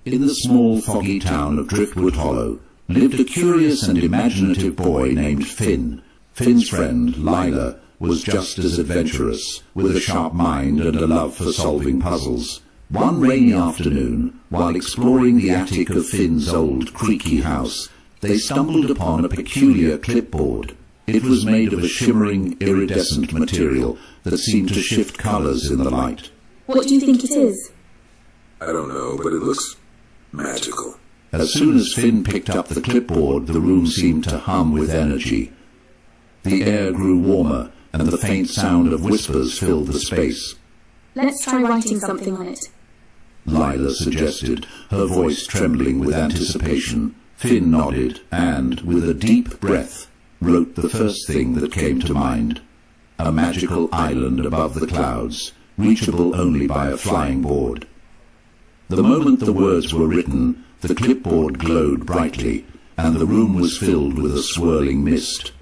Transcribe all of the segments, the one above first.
In the small foggy town of Driftwood Hollow lived a curious and imaginative boy named Finn. Finn's friend, Lila, was just as adventurous, with a sharp mind and a love for solving puzzles. One rainy afternoon, while exploring the attic of Finn's old creaky house, they stumbled upon a peculiar clipboard. It was made of a shimmering, iridescent material that seemed to shift colours in the light. What do you think it is? I don't know, but it looks magical. As soon as Finn picked up the clipboard, the room seemed to hum with energy. The air grew warmer, and the faint sound of whispers filled the space. Let's try writing something on it, Lila suggested, her voice trembling with anticipation. Finn nodded and, with a deep breath, wrote the first thing that came to mind. A magical island above the clouds, reachable only by a flying board. The moment the words were written, the clipboard glowed brightly, and the room was filled with a swirling mist.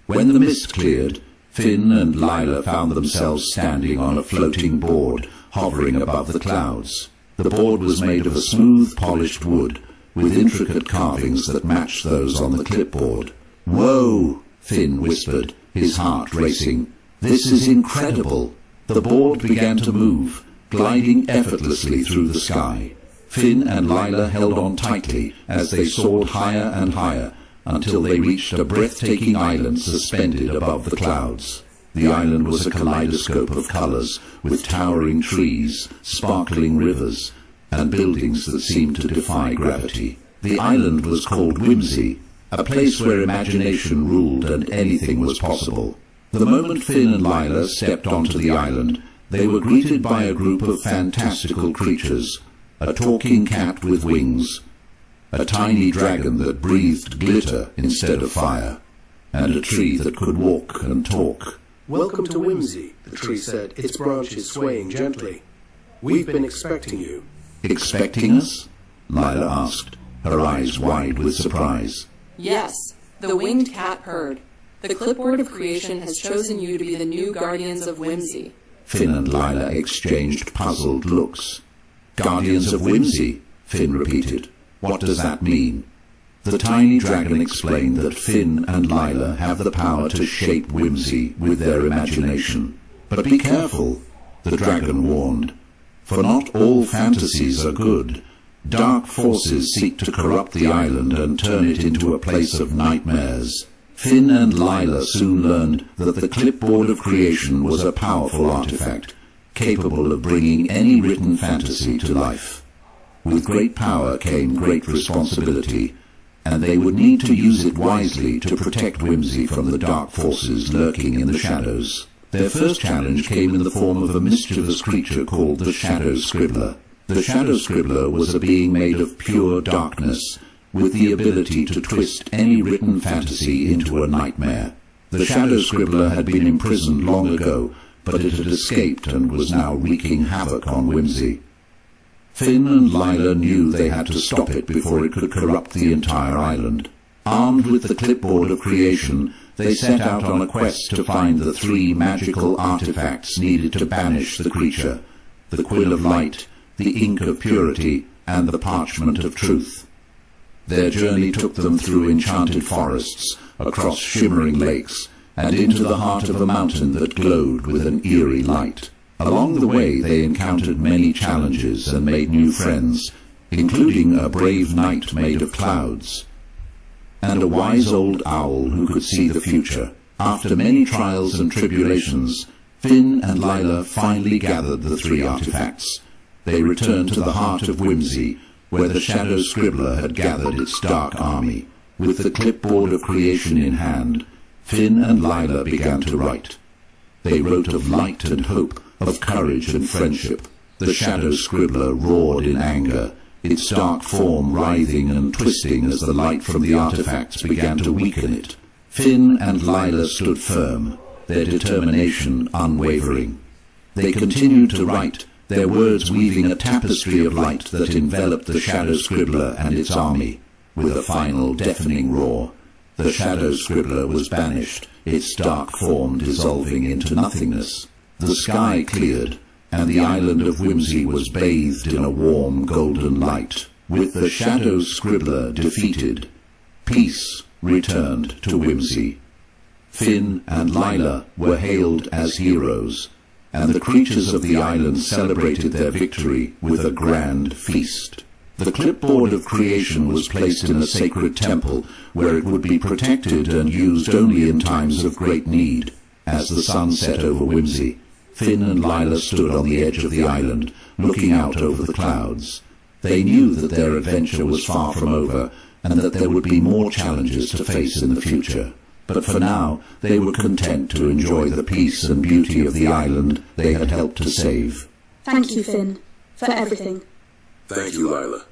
When the mist cleared, Finn and Lila found themselves standing on a floating board, hovering above the clouds. The board was made of a smooth, polished wood, with intricate carvings that matched those on the clipboard. "Whoa!" Finn whispered, his heart racing. "This is incredible!" The board began to move, gliding effortlessly through the sky. Finn and Lila held on tightly as they soared higher and higher, until they reached a breathtaking island suspended above the clouds. The island was a kaleidoscope of colours, with towering trees, sparkling rivers, and buildings that seemed to defy gravity. The island was called Whimsy, a place where imagination ruled and anything was possible. The moment Finn and Lila stepped onto the island, they were greeted by a group of fantastical creatures: a talking cat with wings, a tiny dragon that breathed glitter instead of fire, and a tree that could walk and talk. "Welcome to Whimsy," the tree said, its branches swaying gently. "We've been expecting you." "Expecting us?" Lila asked, her eyes wide with surprise. "Yes, the winged cat heard. The clipboard of creation has chosen you to be the new guardians of Whimsy." Finn and Lila exchanged puzzled looks. "Guardians of Whimsy," Finn repeated. "What does that mean?" The tiny dragon explained that Finn and Lila have the power to shape whimsy with their imagination. "But be careful," the dragon warned, "for not all fantasies are good. Dark forces seek to corrupt the island and turn it into a place of nightmares." Finn and Lila soon learned that the clipboard of creation was a powerful artifact, capable of bringing any written fantasy to life. With great power came great responsibility, and they would need to use it wisely to protect Whimsy from the dark forces lurking in the shadows. Their first challenge came in the form of a mischievous creature called the Shadow Scribbler. The Shadow Scribbler was a being made of pure darkness, with the ability to twist any written fantasy into a nightmare. The Shadow Scribbler had been imprisoned long ago, but it had escaped and was now wreaking havoc on Whimsy. Finn and Lila knew they had to stop it before it could corrupt the entire island. Armed with the clipboard of creation, they set out on a quest to find the three magical artifacts needed to banish the creature: the quill of light, the ink of purity, and the parchment of truth. Their journey took them through enchanted forests, across shimmering lakes, and into the heart of a mountain that glowed with an eerie light. Along the way they encountered many challenges and made new friends, including a brave knight made of clouds, and a wise old owl who could see the future. After many trials and tribulations, Finn and Lila finally gathered the three artifacts. They returned to the heart of Whimsy, where the Shadow Scribbler had gathered its dark army. With the clipboard of creation in hand, Finn and Lila began to write. They wrote of light and hope, of courage and friendship. The Shadow Scribbler roared in anger, its dark form writhing and twisting as the light from the artifacts began to weaken it. Finn and Lila stood firm, their determination unwavering. They continued to write, their words weaving a tapestry of light that enveloped the Shadow Scribbler and its army. With a final deafening roar, the Shadow Scribbler was banished, its dark form dissolving into nothingness. The sky cleared, and the island of Whimsy was bathed in a warm golden light. With the shadow scribbler defeated, peace returned to Whimsy. Finn and Lila were hailed as heroes, and the creatures of the island celebrated their victory with a grand feast. The clipboard of creation was placed in a sacred temple where it would be protected and used only in times of great need. As the sun set over Whimsy, Finn and Lila stood on the edge of the island, looking out over the clouds. They knew that their adventure was far from over, and that there would be more challenges to face in the future. But for now, they were content to enjoy the peace and beauty of the island they had helped to save. Thank you, Finn, for everything. Thank you, Lila.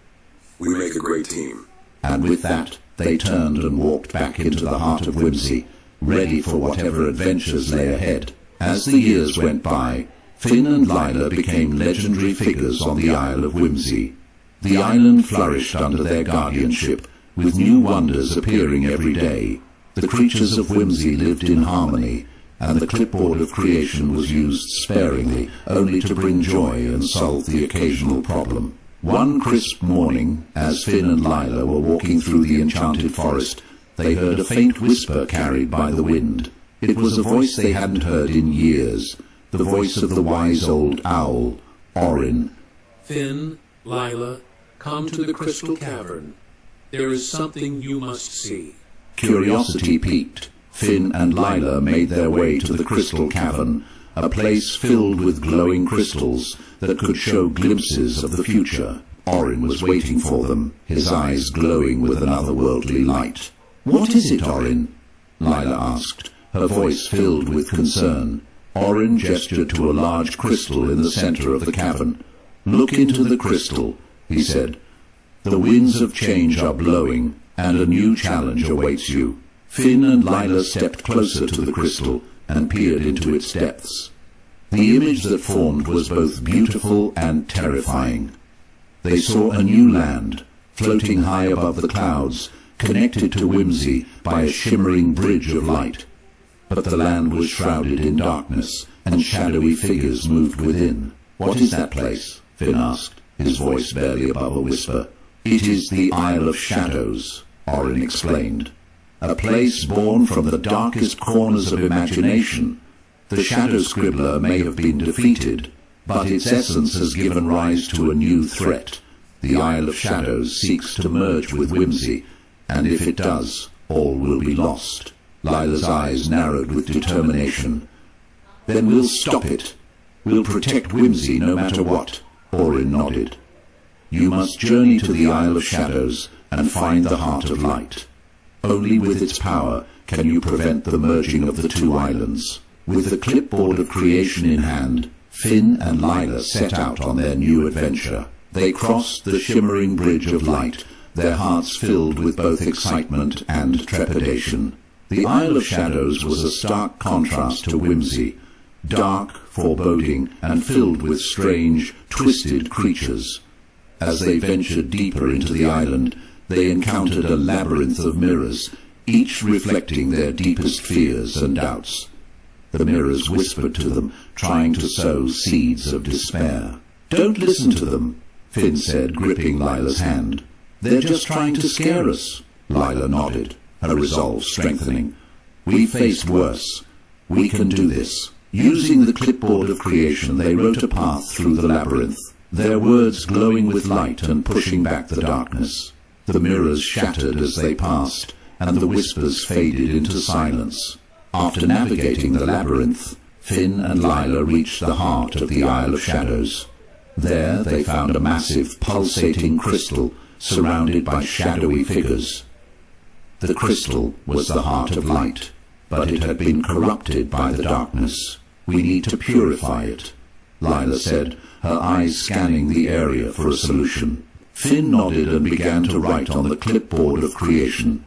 We make a great team. And with that, they turned and walked back into the heart of Whimsy, ready for whatever adventures lay ahead. As the years went by, Finn and Lila became legendary figures on the Isle of Whimsy. The island flourished under their guardianship, with new wonders appearing every day. The creatures of Whimsy lived in harmony, and the clipboard of creation was used sparingly, only to bring joy and solve the occasional problem. One crisp morning, as Finn and Lila were walking through the enchanted forest, they heard a faint whisper carried by the wind. It was a voice they hadn't heard in years, the voice of the wise old owl, Orin. Finn, Lila, come to the crystal cavern. There is something you must see. Curiosity piqued, Finn and Lila made their way to the crystal cavern, a place filled with glowing crystals that could show glimpses of the future. Orin was waiting for them, his eyes glowing with an otherworldly light. "What is it, Orin?" Lila asked, her voice filled with concern. Orin gestured to a large crystal in the center of the cavern. "Look into the crystal," he said. "The winds of change are blowing, and a new challenge awaits you." Finn and Lila stepped closer to the crystal and peered into its depths. The image that formed was both beautiful and terrifying. They saw a new land, floating high above the clouds, connected to Whimsy by a shimmering bridge of light. But the land was shrouded in darkness, and shadowy figures moved within. "What is that place?" Finn asked, his voice barely above a whisper. "It is the Isle of Shadows," Orin explained. "A place born from the darkest corners of imagination. The shadow scribbler may have been defeated, but its essence has given rise to a new threat. The Isle of Shadows seeks to merge with Whimsy, and if it does, all will be lost." Lila's eyes narrowed with determination. "Then we'll stop it. We'll protect Whimsy no matter what," Orin nodded. "You must journey to the Isle of Shadows and find the Heart of Light. Only with its power can you prevent the merging of the two islands." With the clipboard of creation in hand, Finn and Lila set out on their new adventure. They crossed the shimmering bridge of light, their hearts filled with both excitement and trepidation. The Isle of Shadows was a stark contrast to Whimsy, dark, foreboding, and filled with strange, twisted creatures. As they ventured deeper into the island, they encountered a labyrinth of mirrors, each reflecting their deepest fears and doubts. The mirrors whispered to them, trying to sow seeds of despair. "Don't listen to them," Finn said, gripping Lila's hand. "They're just trying to scare us." Lila nodded, her resolve strengthening. "We've faced worse. We can do this." Using the clipboard of creation, they wrote a path through the labyrinth, their words glowing with light and pushing back the darkness. The mirrors shattered as they passed, and the whispers faded into silence. After navigating the labyrinth, Finn and Lila reached the heart of the Isle of Shadows. There they found a massive, pulsating crystal surrounded by shadowy figures. The crystal was the Heart of Light, but it had been corrupted by the darkness. "We need to purify it," Lila said, her eyes scanning the area for a solution. Finn nodded and began to write on the clipboard of creation.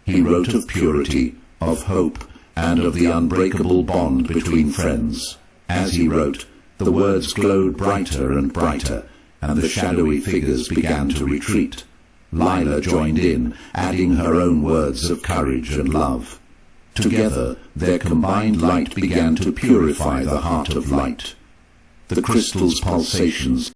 He wrote of purity, of hope, and of the unbreakable bond between friends. As he wrote, the words glowed brighter and brighter, and the shadowy figures began to retreat. Lila joined in, adding her own words of courage and love. Together, their combined light began to purify the Heart of Light. The crystal's pulsations